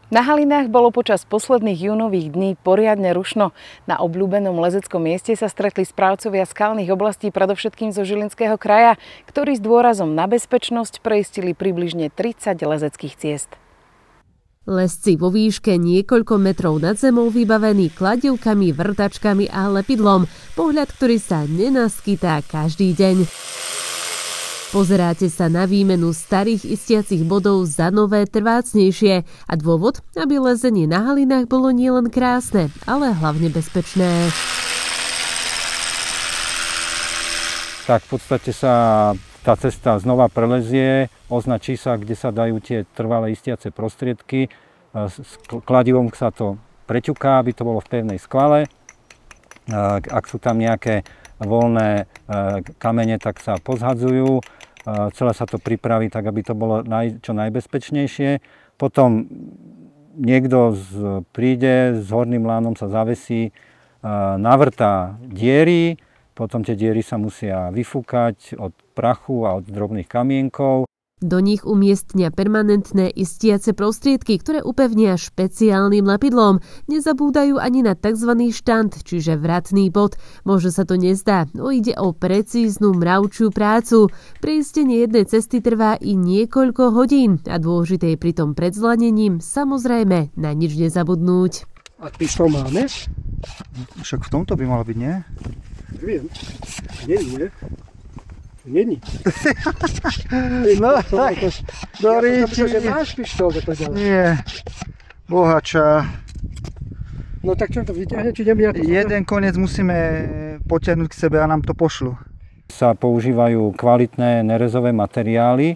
Na Halinách bolo počas posledných júnových dní poriadne rušno. Na obľúbenom lezeckom mieste sa stretli správcovia skalných oblastí predovšetkým zo Žilinského kraja, ktorí s dôrazom na bezpečnosť preistili približne 30 lezeckých ciest. Lezci vo výške niekoľko metrov nad zemou vybavení kladivkami, vrtačkami a lepidlom. Pohľad, ktorý sa nenaskytá každý deň. Pozeráte sa na výmenu starých istiacich bodov za nové, trvácnejšie. A dôvod, aby lezenie na Halinách bolo nielen krásne, ale hlavne bezpečné. Tak v podstate sa tá cesta znova prelezie, označí sa, kde sa dajú tie trvalé istiace prostriedky. S kladivom sa to preťuká, aby to bolo v pevnej skvale. Ak sú tam nejaké voľné kamene, tak sa pozhadzujú. Celé sa to pripraví tak, aby to bolo čo najbezpečnejšie. Potom niekto príde, s horným lánom sa zavesí, navrtá diery, potom tie diery sa musia vyfúkať od prachu a od drobných kamienkov. Do nich umiestnia permanentné istiace prostriedky, ktoré upevnia špeciálnym lepidlom. Nezabúdajú ani na tzv. Štand, čiže vratný bod. Možno sa to nezdá, no ide o precíznu mravčiu prácu. Preistenie jednej cesty trvá i niekoľko hodín a dôležité je pri tom pred zlanením samozrejme na nič nezabudnúť. A ty čo máme? Však v tomto by malo byť, nie? Viem. Nie. Není. No tak, do ríči. Ja máš pištol, to ďalej. Nie, bohača. No tak čo to vyťahne, či idem ja to? Jeden koniec musíme potiahnuť k sebe a nám to pošlu. Sa používajú kvalitné nerezové materiály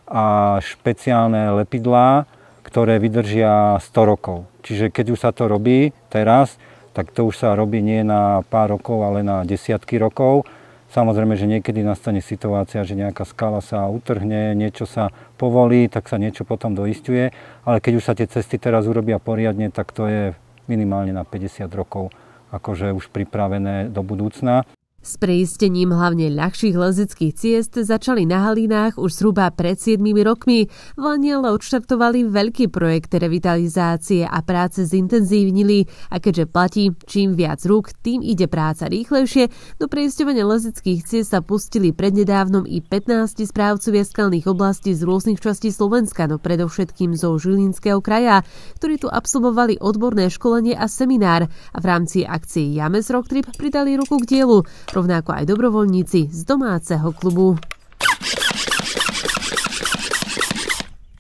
a špeciálne lepidlá, ktoré vydržia 100 rokov. Čiže keď už sa to robí teraz, tak to už sa robí nie na pár rokov, ale na desiatky rokov. Samozrejme, že niekedy nastane situácia, že nejaká skala sa utrhne, niečo sa povolí, tak sa niečo potom doisťuje. Ale keď už sa tie cesty teraz urobia poriadne, tak to je minimálne na 50 rokov akože už pripravené do budúcna. S preistením hlavne ľahších lezeckých ciest začali na Halinách už zhruba pred 7 rokmi. V lani ale odštartovali veľký projekt revitalizácie a práce zintenzívnili. A keďže platí, čím viac rúk, tým ide práca rýchlejšie, do preisťovania lezeckých ciest sa pustili prednedávnom i 15 správcovia skalných oblastí z rôznych častí Slovenska, no predovšetkým zo Žilinského kraja, ktorí tu absolvovali odborné školenie a seminár a v rámci akcie James Rock Trip pridali ruku k dielu, rovnako aj dobrovoľníci z domáceho klubu.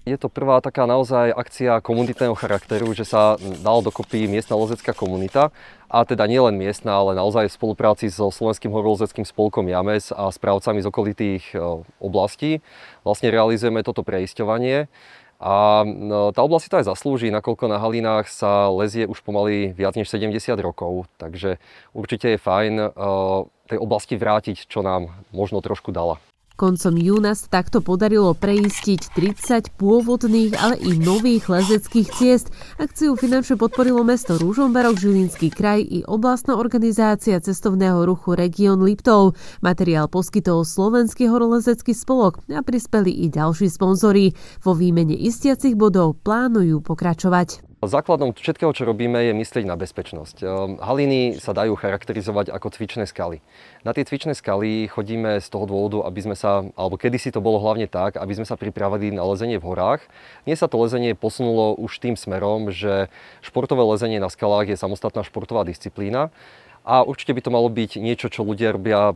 Je to prvá taká naozaj akcia komunitného charakteru, že sa dala dokopy miestna lezecká komunita, a teda nielen miestna, ale naozaj v spolupráci so Slovenským horolezeckým spolkom James a správcami z okolitých oblastí. Vlastne realizujeme toto preisťovanie. A tá oblasť si to aj zaslúži, nakoľko na Halinách sa lezie už pomaly viac než 70 rokov, takže určite je fajn tej oblasti vrátiť, čo nám možno trošku dala. Koncom júna sa takto podarilo preistiť 30 pôvodných, ale i nových lezeckých ciest. Akciu finančne podporilo mesto Ružomberok, Žilinský kraj i oblastná organizácia cestovného ruchu Región Liptov. Materiál poskytol Slovenský horolezecký spolok a prispeli i ďalší sponzori. Vo výmene istiacich bodov plánujú pokračovať. Základom všetkého, čo robíme, je myslieť na bezpečnosť. Haliny sa dajú charakterizovať ako cvičné skaly. Na tie cvičné skaly chodíme z toho dôvodu, aby sme sa, alebo kedysi to bolo hlavne tak, aby sme sa pripravili na lezenie v horách. Dnes sa to lezenie posunulo už tým smerom, že športové lezenie na skalách je samostatná športová disciplína. A určite by to malo byť niečo, čo ľudia robia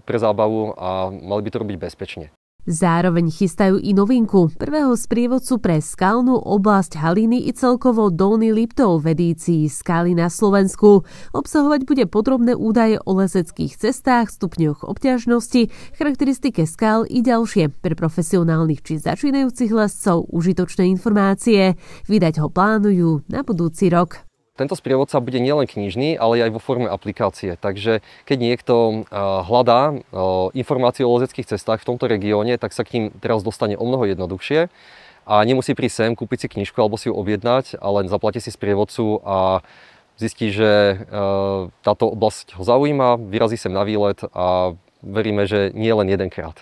pre zábavu a mali by to robiť bezpečne. Zároveň chystajú i novinku prvého sprievodcu pre skalnú oblasť Haliny i celkovo Dolný Liptov v edícii Skaly na Slovensku. Obsahovať bude podrobné údaje o lezeckých cestách, stupňoch obťažnosti, charakteristike skal i ďalšie pre profesionálnych či začínajúcich lescov užitočné informácie. Vydať ho plánujú na budúci rok. Tento sprievodca bude nielen knižný, ale aj vo forme aplikácie. Takže keď niekto hľadá informácie o lezeckých cestách v tomto regióne, tak sa k ním teraz dostane omnoho jednoduchšie a nemusí prísť sem, kúpiť si knižku alebo si ju objednať, ale len zaplatí si sprievodcu a zistí, že táto oblasť ho zaujíma, vyrazí sem na výlet a veríme, že nie len jedenkrát.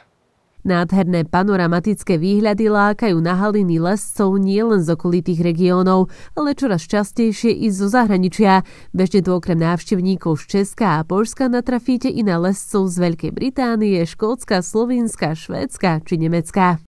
Nádherné panoramatické výhľady lákajú na Haliny lescov nielen z okolitých regiónov, ale čoraz častejšie i zo zahraničia. Bežne tu okrem návštevníkov z Česka a Poľska natrafíte i na lescov z Veľkej Británie, Škótska, Slovinska, Švédska či Nemecka.